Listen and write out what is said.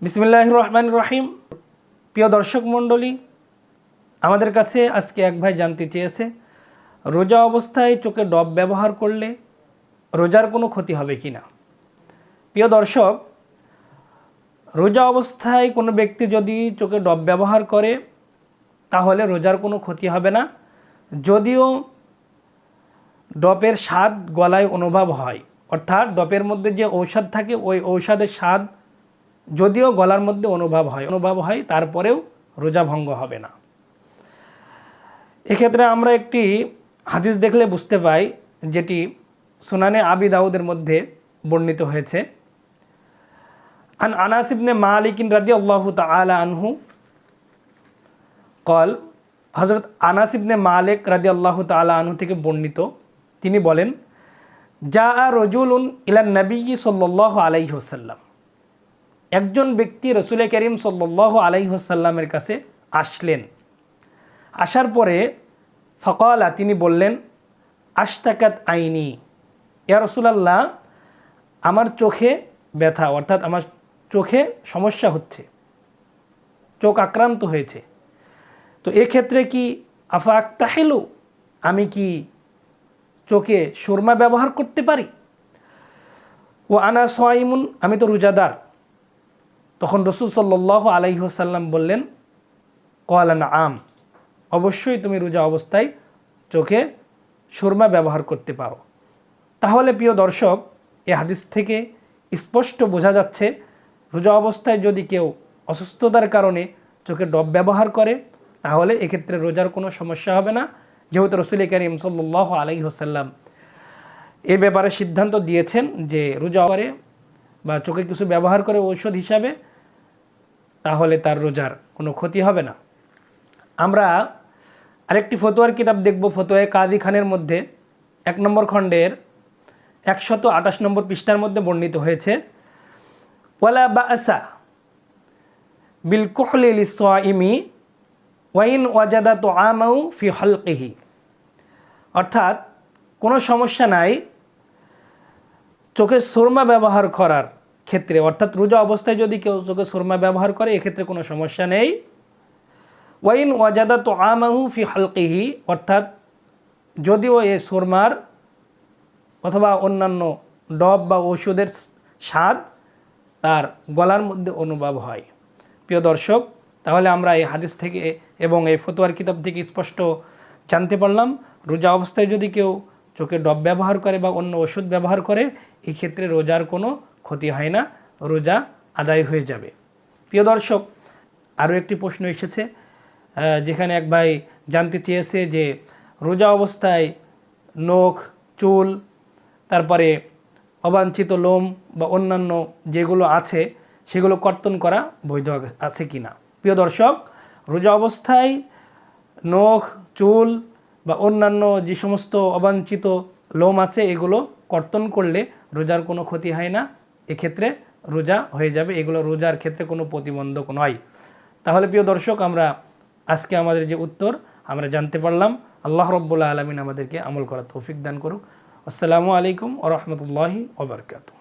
বিসমিল্লাহির রহমানির রহিম। প্রিয় দর্শক মণ্ডলী, আমাদের কাছে আজকে এক ভাই জানতে চেয়েছে, রোজা অবস্থায় চোখে ডব ব্যবহার করলে রোজার কোনো ক্ষতি হবে কি না। প্রিয় দর্শক, রোজা অবস্থায় কোনো ব্যক্তি যদি চোখে ডব ব্যবহার করে তাহলে রোজার কোনো ক্ষতি হবে না, যদিও ডপের স্বাদ গলায় অনুভব হয়, অর্থাৎ ডপের মধ্যে যে ঔষধ থাকে ওই ঔষধের স্বাদ যদিও গলার মধ্যে অনুভব হয় তারপরেও রোজা ভঙ্গ হবে না। এক্ষেত্রে আমরা একটি হাদিস দেখলে বুঝতে পাই, যেটি সুনানে আবি দাউদের মধ্যে বর্ণিত হয়েছে। আন আনাস ইবনে মালিক রাদিয়াল্লাহু তাআলা আনহু কল, হযরত আনাস ইবনে মালিক রাদিয়াল্লাহু তাআলা আনহু থেকে বর্ণিত, তিনি বলেন, জাআ রাজুলুন ইলান নবী সাল্লাল্লাহু আলাইহি ওয়াসাল্লাম, একজন ব্যক্তি রাসূল করিম সাল্লাল্লাহু আলাইহি ওয়াসাল্লামের কাছে আসলেন। আসার পরে ফাকালা, তিনি বললেন, আশতাকাত আইনি, ইয়া রাসূলুল্লাহ, আমার চোখে ব্যথা, অর্থাৎ আমার চোখে সমস্যা হচ্ছে, চোখ আক্রান্ত হয়েছে। তো এক্ষেত্রে কি আফা আক্তাহিলু, আমি কি চোখে সুরমা ব্যবহার করতে পারি? ও আনা সাইমুন, আমি তো রোজাদার। তখন রাসূল সাল্লাল্লাহু আলাইহি ওয়াসাল্লাম বললেন, ক্বালা নাআম, অবশ্যই তুমি রোজা অবস্থায় চোখে সুরমা ব্যবহার করতে পারো। তাহলে প্রিয় দর্শক, এই হাদিস থেকে স্পষ্ট বোঝা যাচ্ছে, রোজা অবস্থায় যদি কেউ অসুস্থতার কারণে চোখে ডব ব্যবহার করে তাহলে এক্ষেত্রে রোজার কোনো সমস্যা হবে না, যেহেতু রাসূল করিম সাল্লাল্লাহু আলাইহি ওয়াসাল্লাম এ ব্যাপারে সিদ্ধান্ত দিয়েছেন যে রোজা করে বা চোখে কিছু ব্যবহার করে ঔষধ হিসাবে, তাহলে তার রোজার কোনো ক্ষতি হবে না। আমরা আরেকটি ফতোয়ার কিতাব দেখব, ফতোয়া কাজী খানের মধ্যে 1 নম্বর খণ্ডের 128 নম্বর পৃষ্ঠার মধ্যে বর্ণিত হয়েছে, ওয়ালা বাআসা বিল কুহলি লিস-সাইমি ওয়া ইন ওয়াজাদা তুআমাহু ফি হালকিহি, অর্থাৎ কোনো সমস্যা নাই চোখে সুরমা ব্যবহার করার ক্ষেত্রে, অর্থাৎ রোজা অবস্থায় যদি কেউ চোখে সুরমা ব্যবহার করে এক্ষেত্রে কোনো সমস্যা নেই। ওয়াইন ওয়াজাদা তুআমাহু ফি হালকিহি, অর্থাৎ যদিও এই সুরমার অথবা অন্যান্য ডব বা ওষুধের স্বাদ তার গলার মধ্যে অনুভব হয়। প্রিয় দর্শক, তাহলে আমরা এই হাদিস থেকে এবং এই ফতোয়ার কিতাব থেকে স্পষ্ট জানতে পারলাম, রোজা অবস্থায় যদি কেউ চোখে ডব ব্যবহার করে বা অন্য ওষুধ ব্যবহার করে এই ক্ষেত্রে রোজার কোনো ক্ষতি হয় না, রোজা আদায় হয়ে যাবে। প্রিয় দর্শক, আরও একটি প্রশ্ন এসেছে, যেখানে এক ভাই জানতে চেয়েছে যে রোজা অবস্থায় নখ, চুল, তারপরে অবাঞ্ছিত লোম বা অন্যান্য যেগুলো আছে সেগুলো কর্তন করা বৈধ আছে কি না। প্রিয় দর্শক, রোজা অবস্থায় নখ, চুল বা অন্যান্য যে সমস্ত অবাঞ্ছিত লোম আছে এগুলো কর্তন করলে রোজার কোনো ক্ষতি হয় না, এক্ষেত্রে রোজা হয়ে যাবে, এগুলো রোজার ক্ষেত্রে কোনো প্রতিবন্ধক নয়। তাহলে প্রিয় দর্শক, আমরা আজকে আমাদের যে উত্তর আমরা জানতে পারলাম। আল্লাহ রাব্বুল আলামিন আমাদেরকে আমল করার তৌফিক দান করুক। আসসালামু আলাইকুম ওয়া রাহমাতুল্লাহি ওয়া বারাকাতুহু।